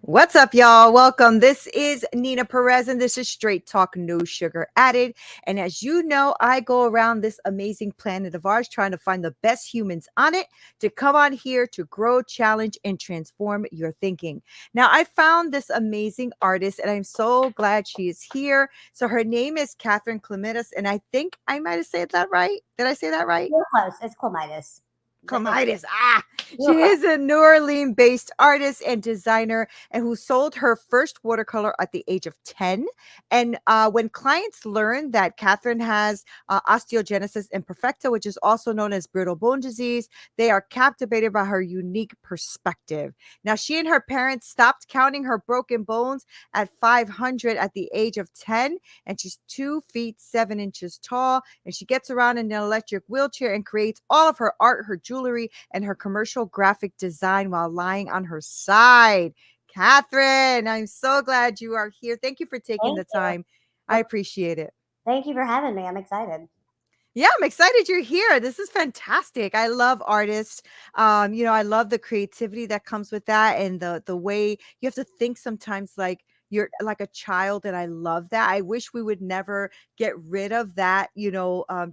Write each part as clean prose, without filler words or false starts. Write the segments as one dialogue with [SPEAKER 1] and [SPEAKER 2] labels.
[SPEAKER 1] What's up, y'all? Welcome. This is Neena Perez, and this is Straight Talk, No Sugar Added. And as you know, I go around this amazing planet of ours trying to find the best humans on it to come on here to grow, challenge, and transform your thinking. Now, I found this amazing artist, and I'm so glad she is here. So her name is Katherine Klimitas, and I think I might have said that right. Did I say that right?
[SPEAKER 2] You're close. It's Klimitas.
[SPEAKER 1] Klimitas. She
[SPEAKER 2] You're close.
[SPEAKER 1] is a New Orleans based artist and designer and who sold her first watercolor at the age of 10. And when clients learn that Catherine has osteogenesis imperfecta, which is also known as brittle bone disease, they are captivated by her unique perspective. Now, she and her parents stopped counting her broken bones at 500 at the age of 10, and she's 2 feet 7 inches tall. And she gets around in an electric wheelchair and creates all of her art, her jewelry, and her commercial graphic design while lying on her side. Catherine, I'm so glad you are here. Thank you for taking
[SPEAKER 2] Thank
[SPEAKER 1] the
[SPEAKER 2] you.
[SPEAKER 1] time. I appreciate it.
[SPEAKER 2] Thank you for having me. I'm excited.
[SPEAKER 1] Yeah, I'm excited you're here. This is fantastic. I love artists. I love the creativity that comes with that and the way you have to think sometimes like you're like a child, and I love that. I wish we would never get rid of that,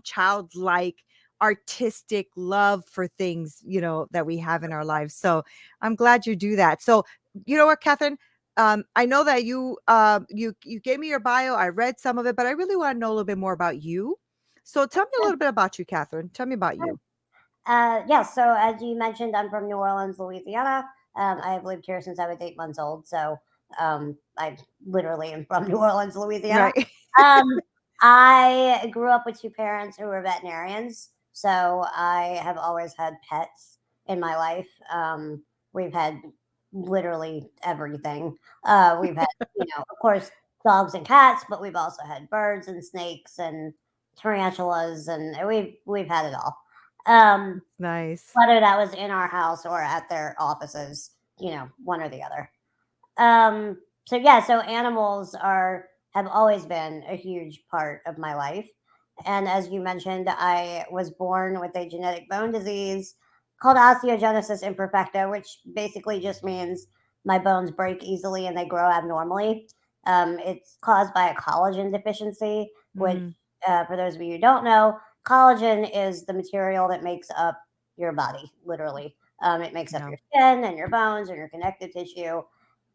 [SPEAKER 1] childlike artistic love for things, that we have in our lives. So I'm glad you do that. So, you know what, Catherine? I know that you gave me your bio. I read some of it, but I really want to know a little bit more about you. So tell me a little bit about you, Catherine. Tell me about you.
[SPEAKER 2] Yeah, so as you mentioned, I'm from New Orleans, Louisiana. I've lived here since I was 8 months old. So I literally am from New Orleans, Louisiana.
[SPEAKER 1] Right.
[SPEAKER 2] Um, I grew up with two parents who were veterinarians. So I have always had pets in my life. We've had literally everything. We've had, of course, dogs and cats, but we've also had birds and snakes and tarantulas, and we've had it all.
[SPEAKER 1] Nice.
[SPEAKER 2] Whether that was in our house or at their offices, one or the other. So yeah, so animals are have always been a huge part of my life. And as you mentioned, I was born with a genetic bone disease called osteogenesis imperfecta, which basically just means my bones break easily and they grow abnormally. It's caused by a collagen deficiency, which,
[SPEAKER 1] Mm,
[SPEAKER 2] for those of you who don't know, collagen is the material that makes up your body, literally. It makes up
[SPEAKER 1] yeah.
[SPEAKER 2] your skin and your bones and your connective tissue.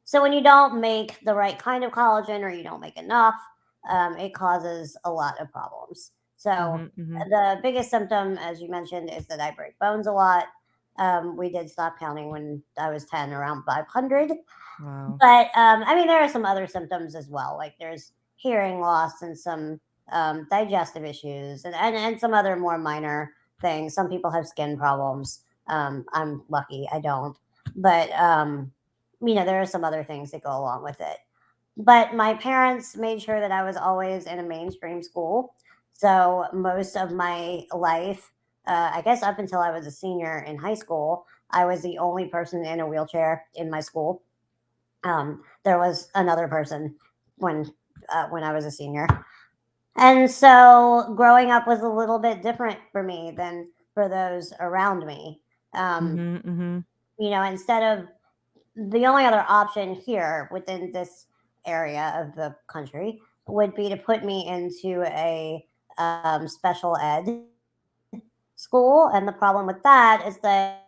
[SPEAKER 2] So when you don't make the right kind of collagen or you don't make enough, it causes a lot of problems. So
[SPEAKER 1] Mhm, mhm.
[SPEAKER 2] the biggest symptom, as you mentioned, is that I break bones a lot. We did stop counting when I was 10, around 500.
[SPEAKER 1] Wow.
[SPEAKER 2] But I mean, there are some other symptoms as well. Like there's hearing loss and some digestive issues and some other more minor things. Some people have skin problems. I'm lucky, I don't. But, there are some other things that go along with it. But my parents made sure that I was always in a mainstream school. So most of my life, I guess up until I was a senior in high school, I was the only person in a wheelchair in my school. There was another person when when I was a senior, and so growing up was a little bit different for me than for those around me. Um,
[SPEAKER 1] Mhm, mhm.
[SPEAKER 2] Instead of the only other option here within this area of the country would be to put me into a special ed school, and the problem with that is that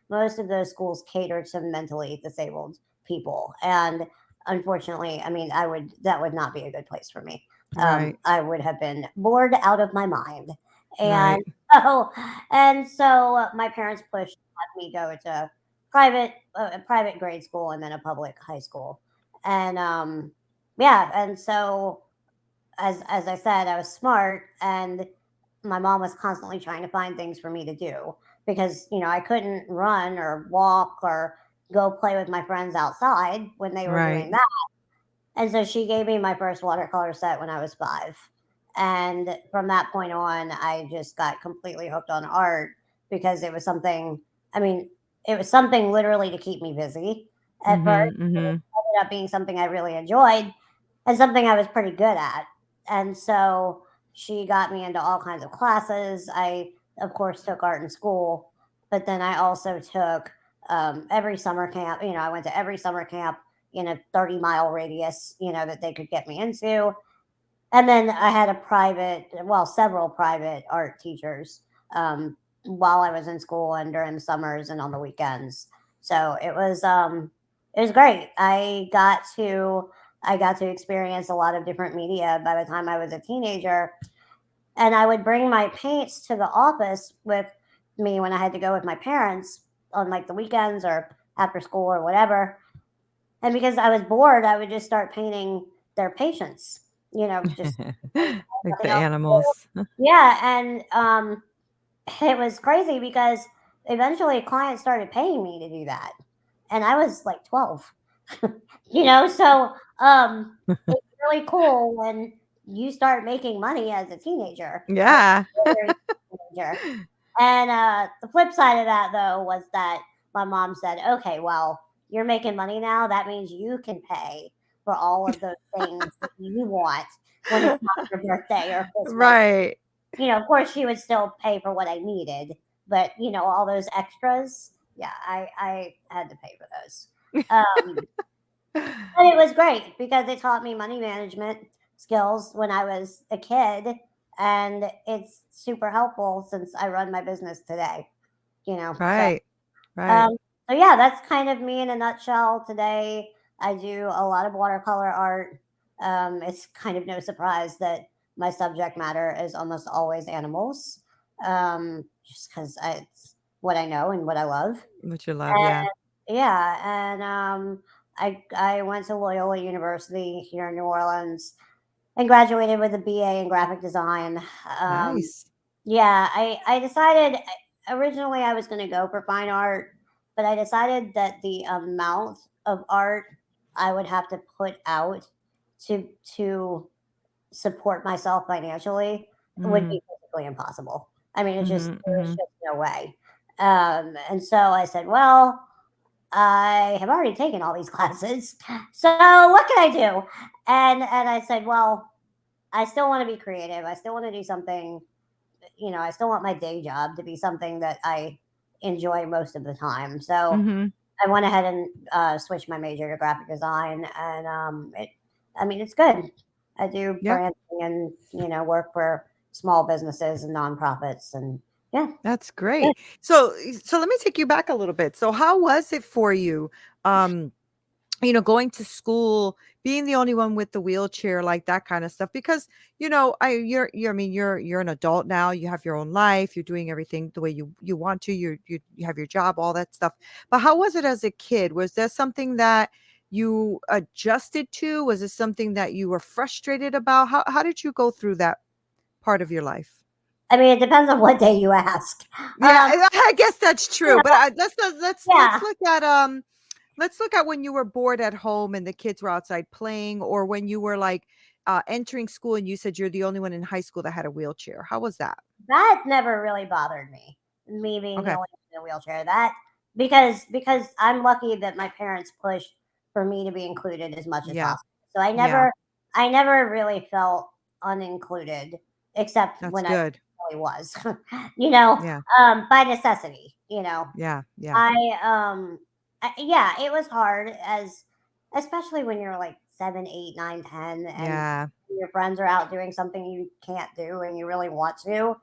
[SPEAKER 2] most of those schools cater to mentally disabled people, and unfortunately, I mean, that would not be a good place for me. I
[SPEAKER 1] Right.
[SPEAKER 2] would have been bored out of my mind, and
[SPEAKER 1] Right.
[SPEAKER 2] so my parents pushed to have me go to a private grade school and then a public high school, and yeah, and so as I said, I was smart, and my mom was constantly trying to find things for me to do because I couldn't run or walk or go play with my friends outside when they were doing
[SPEAKER 1] Right.
[SPEAKER 2] that. And so she gave me my first watercolor set when I was 5. And from that point on, I just got completely hooked on art because it was something, I mean, it was something literally to keep me busy at first.
[SPEAKER 1] Mhm,
[SPEAKER 2] But it
[SPEAKER 1] mhm.
[SPEAKER 2] ended up being something I really enjoyed and something I was pretty good at. And so she got me into all kinds of classes. I, of course, took art in school, but then I also took every summer camp. I went to every summer camp in a 30-mile radius, that they could get me into. And then I had several private art teachers while I was in school and during the summers and on the weekends. So it was great. I got to experience a lot of different media by the time I was a teenager, and I would bring my paints to the office with me when I had to go with my parents on like the weekends or after school or whatever. And because I was bored, I would just start painting their patients, just
[SPEAKER 1] Like the
[SPEAKER 2] nothing else to do.
[SPEAKER 1] animals.
[SPEAKER 2] Yeah, and it was crazy because eventually clients started paying me to do that, and I was like 12. So it's really cool when you start making money as a teenager or
[SPEAKER 1] Yeah.
[SPEAKER 2] a very teenager. And the flip side of that, though, was that my mom said, "Okay, well, you're making money now. That means you can pay for all of those things that you want when it's not your birthday or Christmas."
[SPEAKER 1] Right.
[SPEAKER 2] Of course, she would still pay for what I needed, but all those extras, yeah, I had to pay for those. Um, and it was great because it taught me money management skills when I was a kid, and it's super helpful since I run my business today. You know, so
[SPEAKER 1] Right. Right.
[SPEAKER 2] um, so yeah, that's kind of me in a nutshell. Today, I do a lot of watercolor art. It's kind of no surprise that my subject matter is almost always animals, just because it's what I know and what I love.
[SPEAKER 1] What you love, yeah.
[SPEAKER 2] Yeah, and I went to Loyola University here in New Orleans and graduated with a BA in graphic design. Um,
[SPEAKER 1] Nice.
[SPEAKER 2] yeah, I decided originally I was going to go for fine art, but I decided that the amount of art I would have to put out to support myself financially would
[SPEAKER 1] Mm.
[SPEAKER 2] be physically impossible. I mean,
[SPEAKER 1] Mhm,
[SPEAKER 2] there's
[SPEAKER 1] mhm.
[SPEAKER 2] just no way. And so I said, well, I have already taken all these classes, so what can I do? And I said, well, I still want to be creative. I still want to do something. I still want my day job to be something that I enjoy most of the time. So
[SPEAKER 1] Mhm.
[SPEAKER 2] I went ahead and switched my major to graphic design, and I mean, it's good. I do
[SPEAKER 1] Yeah.
[SPEAKER 2] branding and work for small businesses and nonprofits, and yeah,
[SPEAKER 1] That's
[SPEAKER 2] good.
[SPEAKER 1] great. So let me take you back a little bit. So how was it for you, um, going to school, being the only one with the wheelchair, like that kind of stuff? Because, I mean, you're an adult now, you have your own life, you're doing everything the way you want to, you have your job, all that stuff. But how was it as a kid? Was there something that you adjusted to? Was it something that you were frustrated about? How did you go through that part of your life?
[SPEAKER 2] I mean, it depends on what day you ask.
[SPEAKER 1] Yeah,
[SPEAKER 2] Um,
[SPEAKER 1] I guess that's
[SPEAKER 2] you
[SPEAKER 1] true. But
[SPEAKER 2] know,
[SPEAKER 1] let's
[SPEAKER 2] yeah,
[SPEAKER 1] look at let's look at when you were bored at home and the kids were outside playing, or when you were like entering school and you said you're the only one in high school that had a wheelchair. How was that?
[SPEAKER 2] that never really bothered me. Me being the
[SPEAKER 1] Okay.
[SPEAKER 2] only one in a wheelchair. That because I'm lucky that my parents pushed for me to be included as much as
[SPEAKER 1] Yeah.
[SPEAKER 2] possible. So I
[SPEAKER 1] Yeah.
[SPEAKER 2] never really felt unincluded, except
[SPEAKER 1] That's
[SPEAKER 2] when I
[SPEAKER 1] good.
[SPEAKER 2] really was. you know,
[SPEAKER 1] Yeah.
[SPEAKER 2] by necessity.
[SPEAKER 1] Yeah. Yeah.
[SPEAKER 2] I yeah, it was hard as especially when you're like 7, 8, 9, 10, and
[SPEAKER 1] Yeah.
[SPEAKER 2] your friends are out doing something you can't do and you really want to.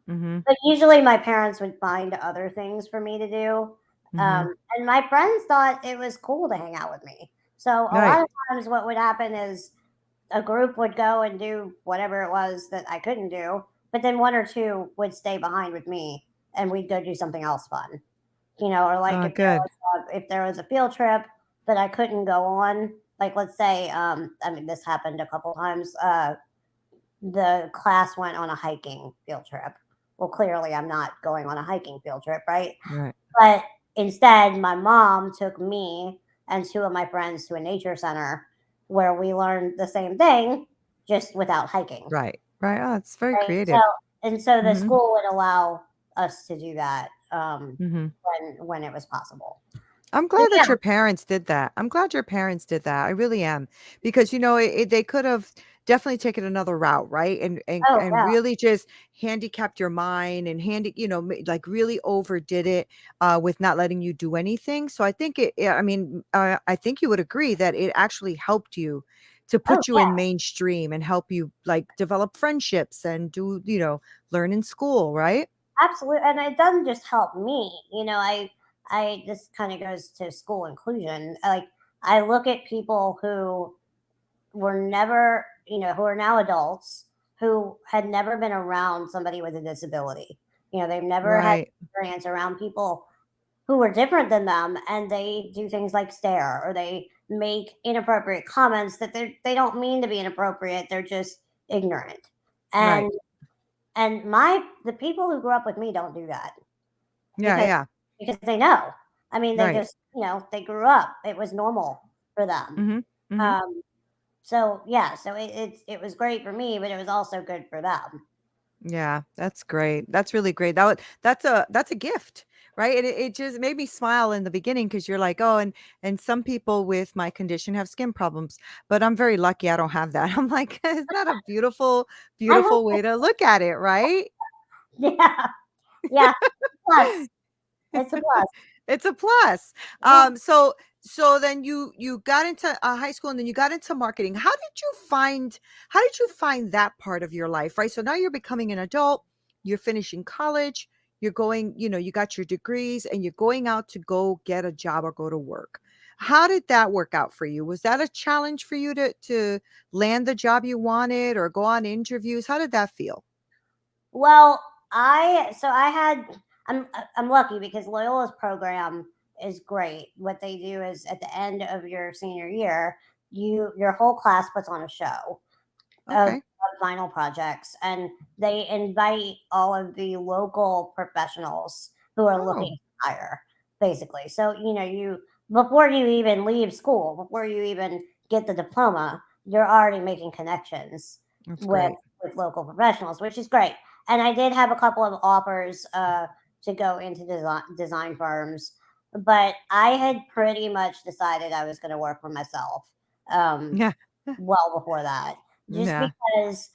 [SPEAKER 1] Mhm.
[SPEAKER 2] But usually my parents would find other things for me to do.
[SPEAKER 1] Mhm.
[SPEAKER 2] And my friends thought it was cool to hang out with me. So a lot
[SPEAKER 1] Right.
[SPEAKER 2] of times what would happen is a group would go and do whatever it was that I couldn't do, but then one or two would stay behind with me and we'd go do something else fun. Or like
[SPEAKER 1] Oh, good.
[SPEAKER 2] if there was a field trip that I couldn't go on, like let's say, I mean, this happened a couple times. The class went on a hiking field trip. Well, clearly I'm not going on a hiking field trip, right?
[SPEAKER 1] Right.
[SPEAKER 2] But instead, my mom took me and two of my friends to a nature center where we learned the same thing, just without hiking.
[SPEAKER 1] Right. Right. Oh, it's very
[SPEAKER 2] Right. So
[SPEAKER 1] creative.
[SPEAKER 2] and so the
[SPEAKER 1] Mhm.
[SPEAKER 2] school would allow us to do that
[SPEAKER 1] Mhm.
[SPEAKER 2] when it was possible.
[SPEAKER 1] I'm
[SPEAKER 2] So
[SPEAKER 1] glad
[SPEAKER 2] yeah,
[SPEAKER 1] that your parents did that. I'm glad your parents did that. I really am. Because, they could have definitely taken another route, right? And
[SPEAKER 2] Oh
[SPEAKER 1] and
[SPEAKER 2] yeah.
[SPEAKER 1] really just handicapped your mind and like really overdid it with not letting you do anything. So I think yeah, I mean, I think you would agree that it actually helped you to
[SPEAKER 2] Oh
[SPEAKER 1] put you in
[SPEAKER 2] yeah.
[SPEAKER 1] mainstream and help you like develop friendships and learn in school, right?
[SPEAKER 2] Absolutely, and it doesn't just help me. I this kind of goes to school inclusion. Like, I look at people who were never, who are now adults, who had never been around somebody with a disability. They've never had
[SPEAKER 1] Right.
[SPEAKER 2] experience around people who were different than them, and they do things like stare, or they make inappropriate comments that they don't mean to be inappropriate. They're just ignorant.
[SPEAKER 1] Right.
[SPEAKER 2] And the people who grew up with me don't do that,
[SPEAKER 1] Yeah,
[SPEAKER 2] because
[SPEAKER 1] yeah.
[SPEAKER 2] they know. I mean, they
[SPEAKER 1] Right.
[SPEAKER 2] just, they grew up. It was normal for them.
[SPEAKER 1] Mhm. Mhm.
[SPEAKER 2] Um, so yeah, so it was great for me, but it was also good for them.
[SPEAKER 1] Yeah, that's great. That's really great. That's a gift, right? And it just made me smile in the beginning because you're like, oh, and some people with my condition have skin problems, but I'm very lucky I don't have that. I'm like, isn't that a beautiful,
[SPEAKER 2] I hope.
[SPEAKER 1] beautiful way to look at it, right?
[SPEAKER 2] Yeah, yeah. Plus, it's a plus.
[SPEAKER 1] It's a plus.
[SPEAKER 2] Yeah.
[SPEAKER 1] So then you got into high school and then you got into marketing. How did you find that part of your life, right? So now you're becoming an adult, you're finishing college, you're going, you got your degrees and you're going out to go get a job or go to work. How did that work out for you? Was that a challenge for you to land the job you wanted or go on interviews? How did that feel?
[SPEAKER 2] Well, I'm lucky because Loyola's program is great. What they do is, at the end of your senior year, your whole class puts on a show
[SPEAKER 1] Okay.
[SPEAKER 2] of vinyl projects, and they invite all of the local professionals who are
[SPEAKER 1] Oh,
[SPEAKER 2] looking to hire, basically. So, you before you even leave school, before you even get the diploma, you're already making connections
[SPEAKER 1] that's
[SPEAKER 2] with
[SPEAKER 1] great.
[SPEAKER 2] local professionals, which is great. And I did have a couple of offers to go into design firms, but I had pretty much decided I was going to work for myself, um,
[SPEAKER 1] Yeah.
[SPEAKER 2] well before that, just
[SPEAKER 1] Yeah.
[SPEAKER 2] because,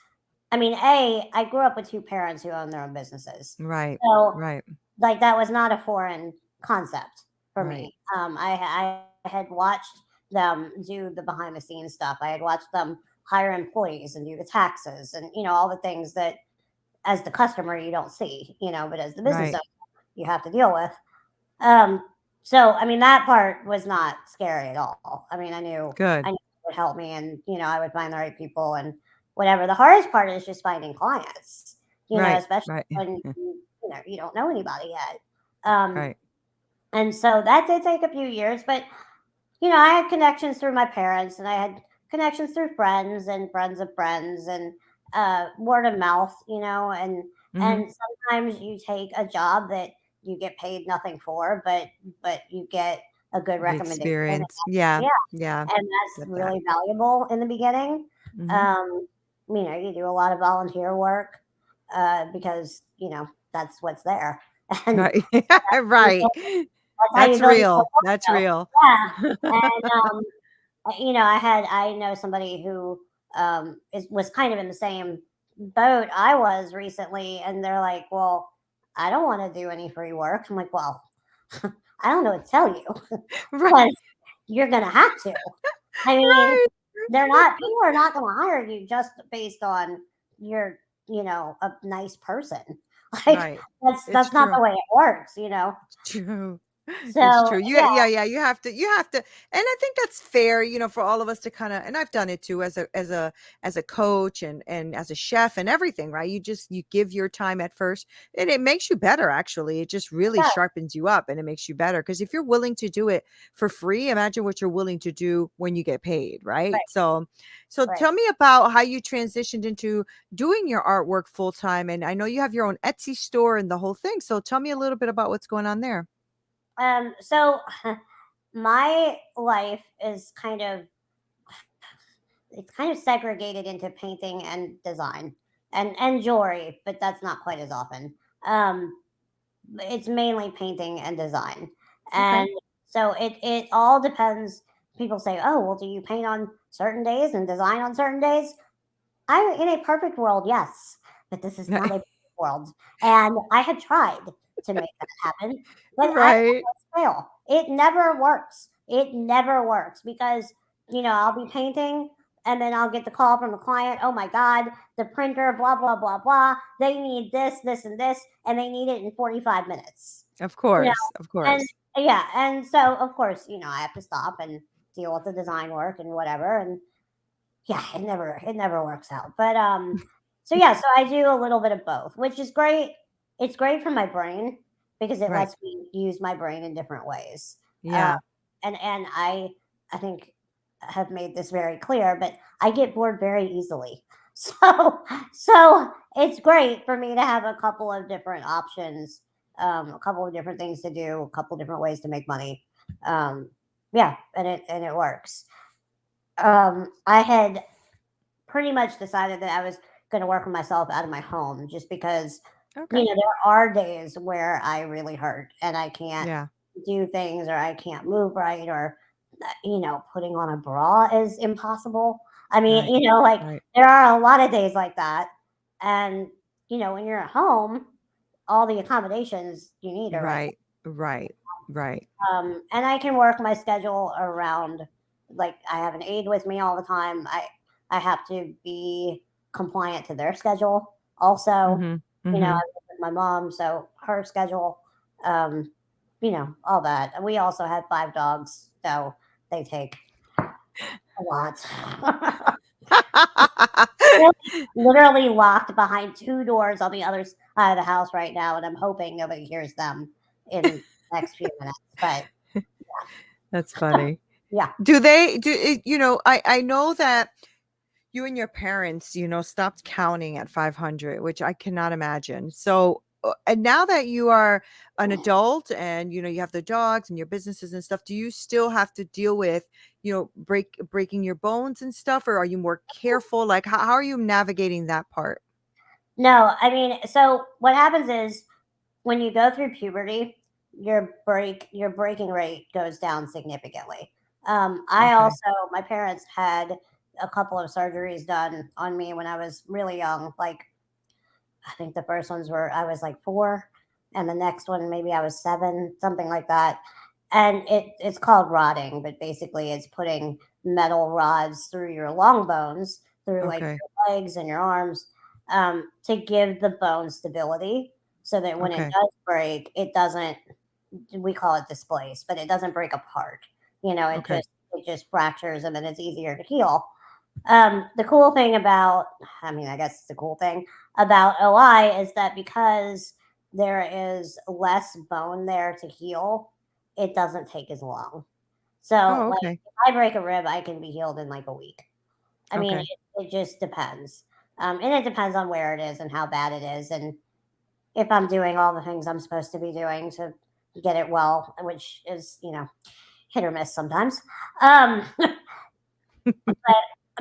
[SPEAKER 2] I mean, I grew up with two parents who own their own businesses.
[SPEAKER 1] Right.
[SPEAKER 2] So,
[SPEAKER 1] Right.
[SPEAKER 2] like, that was not a foreign concept for
[SPEAKER 1] Right.
[SPEAKER 2] me. I had watched them do the behind the scenes stuff. I had watched them hire employees and do the taxes and, all the things that, as the customer, you don't see, but as the business
[SPEAKER 1] Right.
[SPEAKER 2] owner, you have to deal with. Um, so, I mean, that part was not scary at all. I mean, I
[SPEAKER 1] Good.
[SPEAKER 2] knew it would help me, and, I would find the right people and whatever. The hardest part is just finding clients,
[SPEAKER 1] Right.
[SPEAKER 2] especially
[SPEAKER 1] Right.
[SPEAKER 2] when you don't know anybody yet. Um,
[SPEAKER 1] Right.
[SPEAKER 2] and so that did take a few years, but I had connections through my parents, and I had connections through friends and friends of friends, and word of mouth,
[SPEAKER 1] Mhm.
[SPEAKER 2] and sometimes you take a job that you get paid nothing for, but you get a good
[SPEAKER 1] The
[SPEAKER 2] recommendation.
[SPEAKER 1] experience. Yeah.
[SPEAKER 2] Yeah,
[SPEAKER 1] Yeah.
[SPEAKER 2] and that's
[SPEAKER 1] Get that.
[SPEAKER 2] really valuable in the beginning.
[SPEAKER 1] Mhm.
[SPEAKER 2] Um, you do a lot of volunteer work because that's what's there, and
[SPEAKER 1] Right. Right.
[SPEAKER 2] that's how you
[SPEAKER 1] That's
[SPEAKER 2] build your
[SPEAKER 1] real. That's
[SPEAKER 2] portfolio.
[SPEAKER 1] real.
[SPEAKER 2] Yeah, and I know somebody who was kind of in the same boat I was recently, and they're like, "Well, I don't want to do any free work." I'm like, "Well, I don't know what to tell you,
[SPEAKER 1] Right.
[SPEAKER 2] because you're gonna have to. I mean,
[SPEAKER 1] Right.
[SPEAKER 2] people are not gonna hire you just based on you're, a nice person. Like,
[SPEAKER 1] Right. It's
[SPEAKER 2] that's not
[SPEAKER 1] true.
[SPEAKER 2] the way it works.
[SPEAKER 1] It's true. It's
[SPEAKER 2] So
[SPEAKER 1] true.
[SPEAKER 2] yeah,
[SPEAKER 1] Yeah, you have to, and I think that's fair, for all of us to kind of, and I've done it too as a coach and as a chef and everything, right? You give your time at first and it makes you better actually. It just really
[SPEAKER 2] yeah,
[SPEAKER 1] sharpens you up and it makes you better because if you're willing to do it for free, imagine what you're willing to do when you get paid, right?
[SPEAKER 2] right,
[SPEAKER 1] So
[SPEAKER 2] right.
[SPEAKER 1] tell me about how you transitioned into doing your artwork full time, and I know you have your own Etsy store and the whole thing. So tell me a little bit about what's going on there.
[SPEAKER 2] So my life is it's kind of segregated into painting and design and jewelry, but that's not quite as often. Um, it's mainly painting and design, and
[SPEAKER 1] Okay.
[SPEAKER 2] so it all depends. People say, "Oh, well, do you paint on certain days and design on certain days?" in a perfect world, yes, but this is not a perfect world, and I have tried to make that happen, but I
[SPEAKER 1] Right.
[SPEAKER 2] always fail. It never works. It never works because I'll be painting. And then I'll get the call from the client. Oh my God, the printer, blah, blah, blah, blah. They need this, this, and this, and they need it in 45 minutes.
[SPEAKER 1] Of
[SPEAKER 2] You know,
[SPEAKER 1] course. Of
[SPEAKER 2] and
[SPEAKER 1] course.
[SPEAKER 2] yeah, and so of course, I have to stop and deal with the design work and whatever. And yeah, it never works out. But so yeah, so I do a little bit of both, which is great. It's great for my brain because it
[SPEAKER 1] Right.
[SPEAKER 2] lets me use my brain in different ways. Uh,
[SPEAKER 1] Yeah.
[SPEAKER 2] and I think have made this very clear, but I get bored very easily. So it's great for me to have a couple of different options, a couple of different things to do, a couple of different ways to make money. Um, yeah, and it works. I had pretty much decided that I was going to work myself out of my home just because,
[SPEAKER 1] Okay.
[SPEAKER 2] there are days where I really hurt and I can't
[SPEAKER 1] Yeah.
[SPEAKER 2] do things or I can't move right or, putting on a bra is impossible. I mean,
[SPEAKER 1] Right.
[SPEAKER 2] like
[SPEAKER 1] Right.
[SPEAKER 2] there are a lot of days like that. And, when you're at home, all the accommodations you need are right.
[SPEAKER 1] Right. Right. Right.
[SPEAKER 2] And I can work my schedule around, like I have an aide with me all the time. I have to be compliant to their schedule. Also,
[SPEAKER 1] Mhm.
[SPEAKER 2] I
[SPEAKER 1] Mhm.
[SPEAKER 2] live with my mom, so her schedule, um, all that. And we also have 5 dogs, so they take a lot. They're literally locked behind 2 doors on the other side of the house right now, and I'm hoping nobody hears them in the next few minutes. But
[SPEAKER 1] That's funny.
[SPEAKER 2] yeah.
[SPEAKER 1] Do they do it, I know that you and your parents, stopped counting at 500, which I cannot imagine. So, and now that you are an adult and you have the dogs and your businesses and stuff, do you still have to deal with, breaking your bones and stuff, or are you more careful? Like, how are you navigating that part?
[SPEAKER 2] No, I mean, so what happens is when you go through puberty, your breaking rate goes down significantly. I
[SPEAKER 1] Okay.
[SPEAKER 2] also my parents had a couple of surgeries done on me when I was really young. Like I think the first ones were I was like 4, and the next one maybe I was 7, something like that. And it's called rotting, but basically it's putting metal rods through your long bones, through like
[SPEAKER 1] Okay.
[SPEAKER 2] your legs and your arms, to give the bone stability, so that when it
[SPEAKER 1] Okay.
[SPEAKER 2] does break, it doesn't. We call it displace, but it doesn't break apart.
[SPEAKER 1] Okay.
[SPEAKER 2] It just fractures, and then it's easier to heal. The cool thing about, I mean, I guess the cool thing about OI is that because there is less bone there to heal, it doesn't take as long. So,
[SPEAKER 1] Oh,
[SPEAKER 2] like,
[SPEAKER 1] okay.
[SPEAKER 2] if I break a rib, I can be healed in like a week. I mean,
[SPEAKER 1] Okay.
[SPEAKER 2] it just depends. And it depends on where it is and how bad it is, and if I'm doing all the things I'm supposed to be doing to get it well, which is, hit or miss sometimes. Um,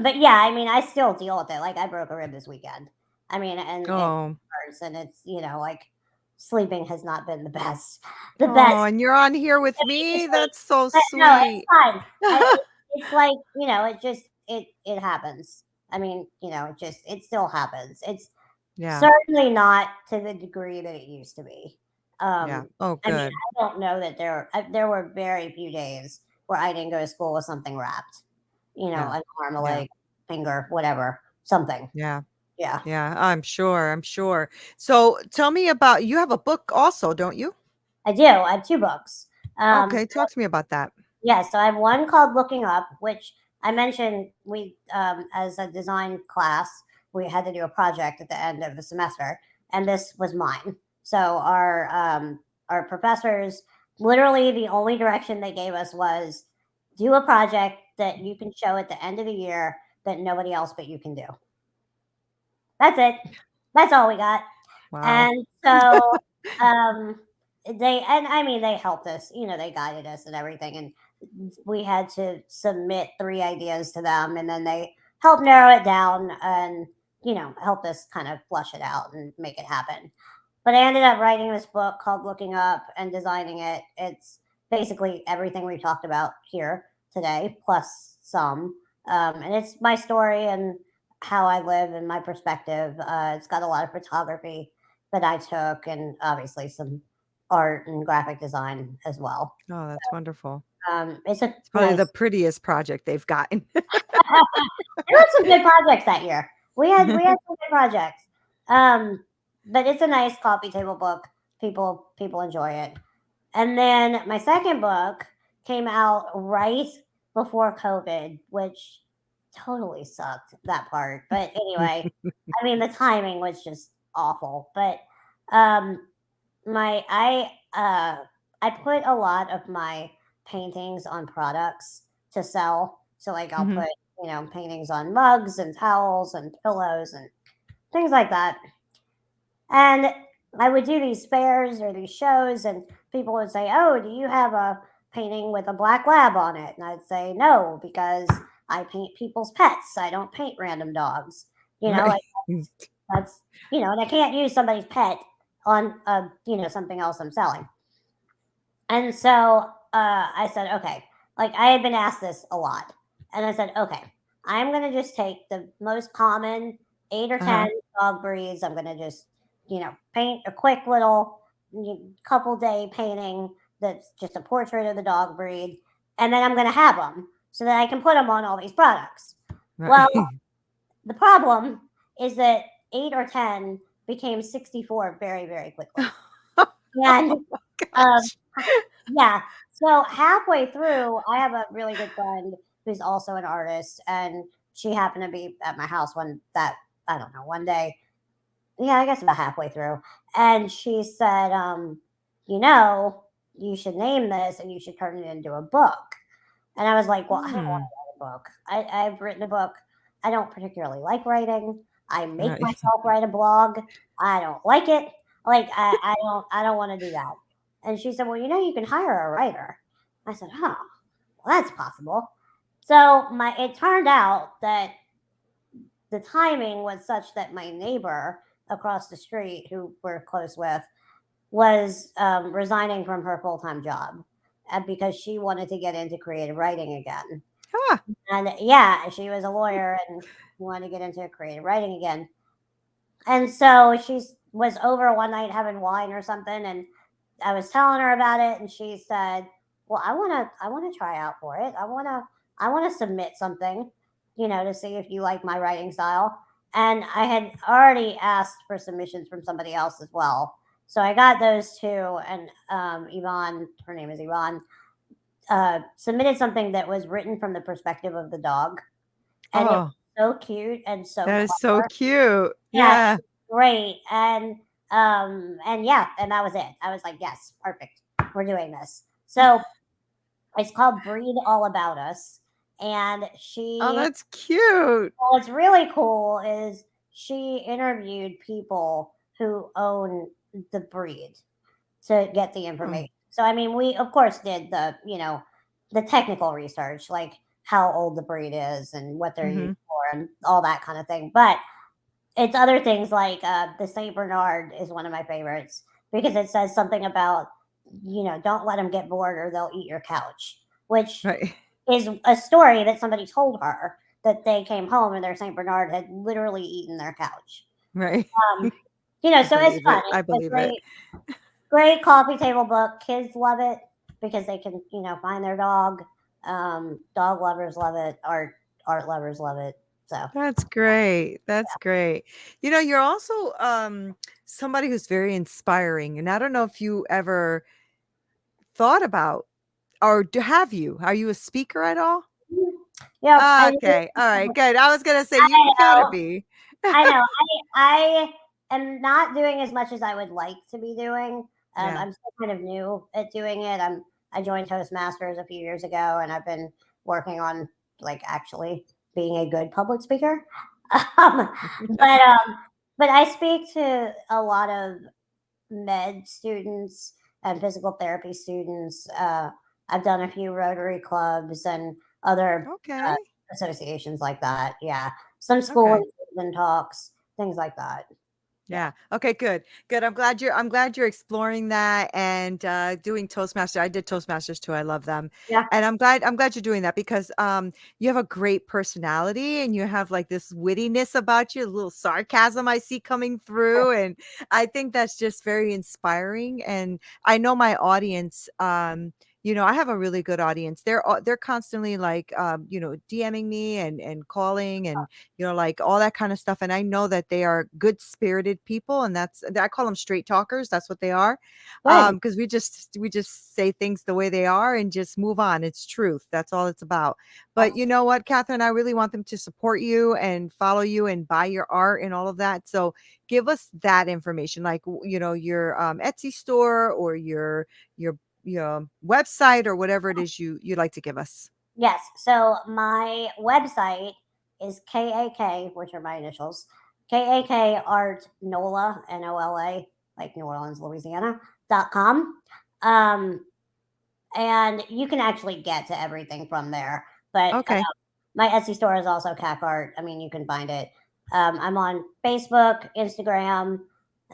[SPEAKER 2] but yeah, I mean, I still deal with it. Like I broke a rib this weekend. I mean, and it
[SPEAKER 1] Oh.
[SPEAKER 2] hurts, and it's like sleeping has not been the best. The best.
[SPEAKER 1] Oh, and you're on here with
[SPEAKER 2] It's
[SPEAKER 1] me?
[SPEAKER 2] like,
[SPEAKER 1] That's so
[SPEAKER 2] no, it's
[SPEAKER 1] sweet.
[SPEAKER 2] fine. It's like it just it happens. I mean, it still happens. It's
[SPEAKER 1] Yeah.
[SPEAKER 2] certainly not to the degree that it used to be.
[SPEAKER 1] Yeah.
[SPEAKER 2] Um,
[SPEAKER 1] Oh,
[SPEAKER 2] I mean,
[SPEAKER 1] good.
[SPEAKER 2] I don't know that there were very few days where I didn't go to school with something wrapped.
[SPEAKER 1] Yeah.
[SPEAKER 2] An arm, a
[SPEAKER 1] Yeah.
[SPEAKER 2] leg, finger, whatever, something.
[SPEAKER 1] Yeah.
[SPEAKER 2] Yeah,
[SPEAKER 1] Yeah. I'm sure. I'm sure. So tell me about, you have a book also, don't you?
[SPEAKER 2] I do. I have 2 books. Um,
[SPEAKER 1] Okay. Talk to me about that.
[SPEAKER 2] yeah, so I have one called Looking Up, which I mentioned we as a design class we had to do a project at the end of the semester, and this was mine. So our professors literally the only direction they gave us was do a project that you can show at the end of the year that nobody else but you can do. That's it. That's all we got.
[SPEAKER 1] Wow.
[SPEAKER 2] And so um and I mean they helped us, they guided us and everything, and we had to submit 3 ideas to them, and then they helped narrow it down and helped us kind of flush it out and make it happen. But I ended up writing this book called Looking Up and designing it. It's basically everything we talked about here today plus some, and it's my story, and how I live and my perspective. It's got a lot of photography that I took, and obviously some art and graphic design as well.
[SPEAKER 1] Oh, that's wonderful.
[SPEAKER 2] It's a
[SPEAKER 1] It's probably the
[SPEAKER 2] nice.
[SPEAKER 1] prettiest project they've gotten.
[SPEAKER 2] There were some good projects that year. We had some good projects. Um, but it's a nice coffee table book. People enjoy it. And then my second book came out right before COVID, which totally sucked that part. But anyway, I mean the timing was just awful. But um, my I put a lot of my paintings on products to sell. So like I'll
[SPEAKER 1] Mhm.
[SPEAKER 2] put paintings on mugs and towels and pillows and things like that. And I would do these fairs or these shows, and people would say, "Oh, do you have a painting with a black lab on it?" And I'd say, "No, because I paint people's pets. I don't paint random dogs." You know,
[SPEAKER 1] Right.
[SPEAKER 2] like that's and I can't use somebody's pet on something else I'm selling. And so I said, okay, like I had been asked this a lot. And I said, okay, I'm going to just take the most common 8 or 10
[SPEAKER 1] Uh-huh.
[SPEAKER 2] dog breeds. I'm going to just, paint a quick little couple day painting that's just a portrait of the dog breed. And then I'm going to have them so that I can put them on all these products. Well,
[SPEAKER 1] Right.
[SPEAKER 2] the problem is that 8 or 10 became 64 very, very quickly. And
[SPEAKER 1] Oh
[SPEAKER 2] um,
[SPEAKER 1] gosh.
[SPEAKER 2] yeah. So halfway through, I have a really good friend who's also an artist, and she happened to be at my house I don't know, one day. Yeah, I guess about halfway through, and she said, you know, you should name this and you should turn it into a book. And I was like, well, I don't want
[SPEAKER 1] Hmm.
[SPEAKER 2] to write a book. I've written a book. I don't particularly like writing. I make
[SPEAKER 1] Right.
[SPEAKER 2] myself write a blog. I don't like it. Like I don't want to do that. And she said, well, you can hire a writer. I said, huh, well, that's possible. So it turned out that the timing was such that my neighbor across the street, who we're close with, was resigning from her full time job because she wanted to get into creative writing again.
[SPEAKER 1] Ah.
[SPEAKER 2] And yeah, she was a lawyer and wanted to get into creative writing again. And so she was over one night having wine or something, and I was telling her about it, and she said, "Well, I want to try out for it. I want to submit something, to see if you like my writing style." And I had already asked for submissions from somebody else as well, so I got those two. And Yvonne, her name is Yvonne, submitted something that was written from the perspective of the dog, and it was
[SPEAKER 1] Oh,
[SPEAKER 2] so cute and so
[SPEAKER 1] that is so
[SPEAKER 2] clever.
[SPEAKER 1] cute.
[SPEAKER 2] Yeah, it
[SPEAKER 1] Yeah.
[SPEAKER 2] was great. And yeah, and that was it. I was like, yes, perfect. We're doing this. So it's called Breed All About Us. And
[SPEAKER 1] Oh, that's cute.
[SPEAKER 2] what's really cool is she interviewed people who own the breed to get the
[SPEAKER 1] Hmm.
[SPEAKER 2] information. So I mean, we of course did the technical research, like how old the breed is and what they're used
[SPEAKER 1] Mhm.
[SPEAKER 2] for and all that kind of thing. But it's other things like the Saint Bernard is one of my favorites because it says something about don't let them get bored or they'll eat your couch, which
[SPEAKER 1] Right.
[SPEAKER 2] is a story that somebody told her that they came home and their Saint Bernard had literally eaten their couch.
[SPEAKER 1] Right.
[SPEAKER 2] Um,
[SPEAKER 1] I
[SPEAKER 2] so it's
[SPEAKER 1] believe
[SPEAKER 2] fun.
[SPEAKER 1] it. I
[SPEAKER 2] It's a
[SPEAKER 1] believe it.
[SPEAKER 2] great coffee table book. Kids love it because they can find their dog. Dog lovers love it. Art lovers love it. So
[SPEAKER 1] That's great. That's great. You're also somebody who's very inspiring, and I don't know if you ever thought about, or have you? Are you a speaker at all?
[SPEAKER 2] yep,
[SPEAKER 1] Okay. All right. Good. I was gonna say you
[SPEAKER 2] I
[SPEAKER 1] gotta
[SPEAKER 2] know.
[SPEAKER 1] be.
[SPEAKER 2] I know. I am not doing as much as I would like to be doing.
[SPEAKER 1] Yeah.
[SPEAKER 2] I'm still kind of new at doing it. I joined Toastmasters a few years ago, and I've been working on like actually being a good public speaker. Um, but um, but I speak to a lot of med students and physical therapy students. I've done a few Rotary clubs and other uh,
[SPEAKER 1] Okay.
[SPEAKER 2] associations like that. Yeah, some school
[SPEAKER 1] Okay.
[SPEAKER 2] and talks, things like that.
[SPEAKER 1] Yeah. Okay, good. Good. I'm glad you're exploring that and doing Toastmaster. I did Toastmasters too. I love them.
[SPEAKER 2] Yeah.
[SPEAKER 1] And I'm glad you're doing that because you have a great personality and you have like this wittiness about you, a little sarcasm I see coming through, and I think that's just very inspiring. And I know my audience, I have a really good audience. They're constantly like DMing me and calling and like all that kind of stuff. And I know that they are good spirited people. And I call them straight talkers. That's what they are.
[SPEAKER 2] Good.
[SPEAKER 1] Because we just say things the way they are and just move on. It's truth. That's all it's about. But
[SPEAKER 2] That's
[SPEAKER 1] you know what, Catherine, I really want them to support you and follow you and buy your art and all of that. So give us that information, like, your Etsy store or your website or whatever it is you'd like to give us.
[SPEAKER 2] Yes. So my website is KAK, which are my initials, KAK Art NOLA, NOLA, like New Orleans, Louisiana.com. Um, and you can actually get to everything from there. But
[SPEAKER 1] Okay.
[SPEAKER 2] my Etsy store is also KAK Art. I mean, you can find it. I'm on Facebook, Instagram,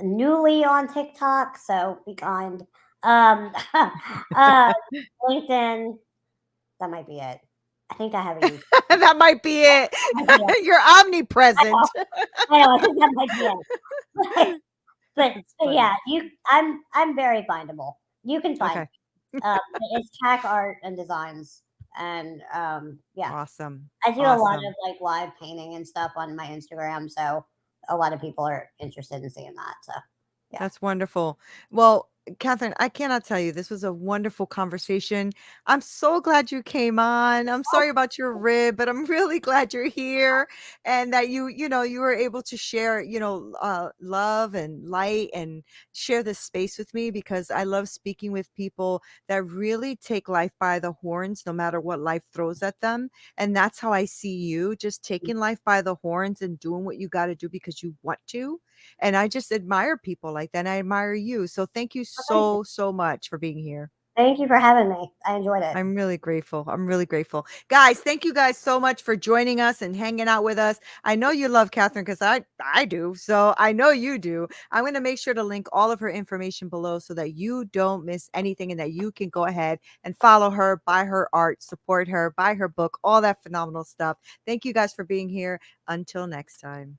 [SPEAKER 2] newly on TikTok, so be kind. Uh, LinkedIn, that might be it. I think I have a YouTube.
[SPEAKER 1] That might be it.
[SPEAKER 2] That might be it.
[SPEAKER 1] You're
[SPEAKER 2] I know.
[SPEAKER 1] omnipresent.
[SPEAKER 2] I know. I think that might be it.
[SPEAKER 1] It's
[SPEAKER 2] But
[SPEAKER 1] funny.
[SPEAKER 2] yeah, I'm very findable. You can find
[SPEAKER 1] Okay.
[SPEAKER 2] me. It's KAK Art and Designs, and yeah,
[SPEAKER 1] Awesome.
[SPEAKER 2] I do a lot
[SPEAKER 1] Awesome.
[SPEAKER 2] of like live painting and stuff on my Instagram, so a lot of people are interested in seeing that. So yeah.
[SPEAKER 1] That's wonderful. Well, Catherine, I cannot tell you, this was a wonderful conversation. I'm so glad you came on. I'm sorry about your rib, but I'm really glad you're here and that you were able to share, love and light and share this space with me because I love speaking with people that really take life by the horns, no matter what life throws at them. And that's how I see you, just taking life by the horns and doing what you got to do because you want to, and I just admire people like that. And I admire you. So thank you
[SPEAKER 2] Well, thank you.
[SPEAKER 1] so, so much for being here.
[SPEAKER 2] Thank you for having me. I enjoyed it.
[SPEAKER 1] I'm really grateful. I'm really grateful. Guys, thank you guys so much for joining us and hanging out with us. I know you love Catherine because I do. So I know you do. I'm going to make sure to link all of her information below so that you don't miss anything and that you can go ahead and follow her, buy her art, support her, buy her book, all that phenomenal stuff. Thank you guys for being here. Until next time.